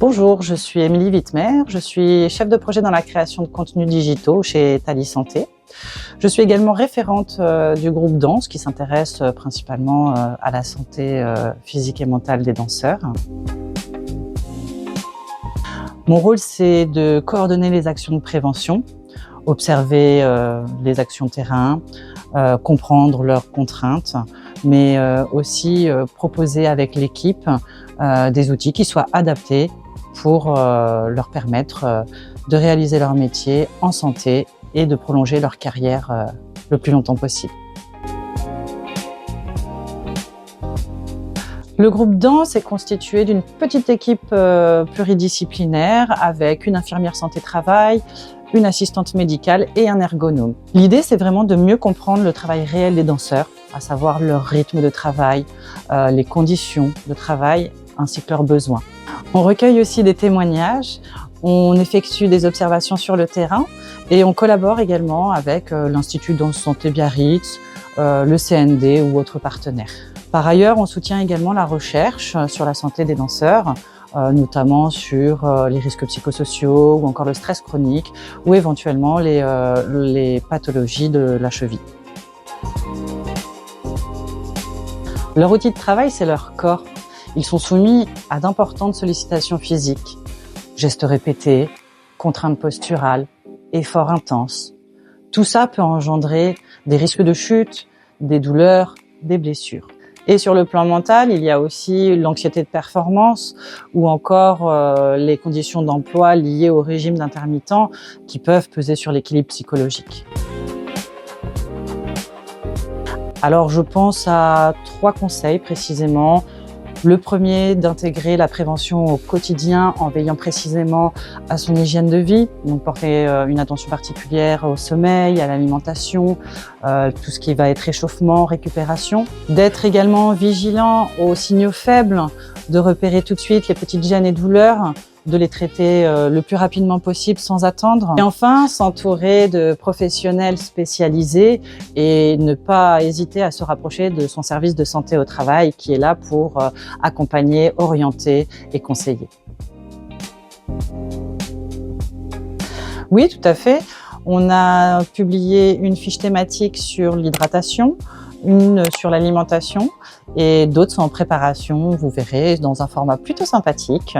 Bonjour, je suis Émilie Wittmer, je suis chef de projet dans la création de contenus digitaux chez Thalie Santé. Je suis également référente du groupe Danse qui s'intéresse principalement à la santé physique et mentale des danseurs. Mon rôle, c'est de coordonner les actions de prévention, observer les actions terrain, comprendre leurs contraintes, mais aussi proposer avec l'équipe des outils qui soient adaptés pour leur permettre de réaliser leur métier en santé et de prolonger leur carrière le plus longtemps possible. Le groupe Danse est constitué d'une petite équipe pluridisciplinaire avec une infirmière santé-travail, une assistante médicale et un ergonome. L'idée, c'est vraiment de mieux comprendre le travail réel des danseurs, à savoir leur rythme de travail, les conditions de travail ainsi que leurs besoins. On recueille aussi des témoignages, on effectue des observations sur le terrain et on collabore également avec l'Institut Danse Santé Biarritz, le CND ou autres partenaires. Par ailleurs, on soutient également la recherche sur la santé des danseurs, notamment sur les risques psychosociaux ou encore le stress chronique ou éventuellement les pathologies de la cheville. Leur outil de travail, c'est leur corps. Ils sont soumis à d'importantes sollicitations physiques, gestes répétés, contraintes posturales, efforts intenses. Tout ça peut engendrer des risques de chute, des douleurs, des blessures. Et sur le plan mental, il y a aussi l'anxiété de performance ou encore les conditions d'emploi liées au régime d'intermittent qui peuvent peser sur l'équilibre psychologique. Alors je pense à 3 conseils précisément. Le premier, d'intégrer la prévention au quotidien en veillant précisément à son hygiène de vie, donc porter une attention particulière au sommeil, à l'alimentation, tout ce qui va être réchauffement, récupération. D'être également vigilant aux signaux faibles, de repérer tout de suite les petites gênes et douleurs, de les traiter le plus rapidement possible sans attendre. Et enfin, s'entourer de professionnels spécialisés et ne pas hésiter à se rapprocher de son service de santé au travail qui est là pour accompagner, orienter et conseiller. Oui, tout à fait. On a publié une fiche thématique sur l'hydratation, une sur l'alimentation et d'autres sont en préparation, vous verrez, dans un format plutôt sympathique,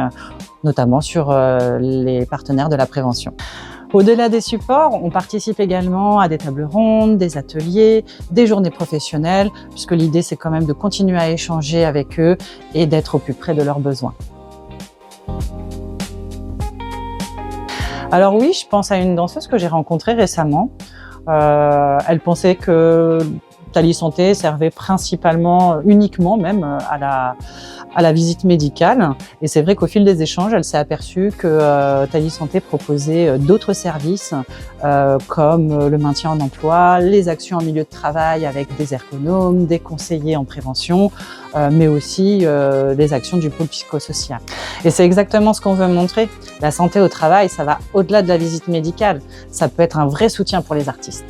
notamment sur les partenaires de la prévention. Au-delà des supports, on participe également à des tables rondes, des ateliers, des journées professionnelles, puisque l'idée c'est quand même de continuer à échanger avec eux et d'être au plus près de leurs besoins. Alors oui, je pense à une danseuse que j'ai rencontrée récemment. Elle pensait que Thalie Santé servait principalement, uniquement même, à la visite médicale. Et c'est vrai qu'au fil des échanges, elle s'est aperçue que Thalie Santé proposait d'autres services comme le maintien en emploi, les actions en milieu de travail avec des ergonomes, des conseillers en prévention, mais aussi des actions du pôle psychosocial. Et c'est exactement ce qu'on veut montrer. La santé au travail, ça va au-delà de la visite médicale. Ça peut être un vrai soutien pour les artistes.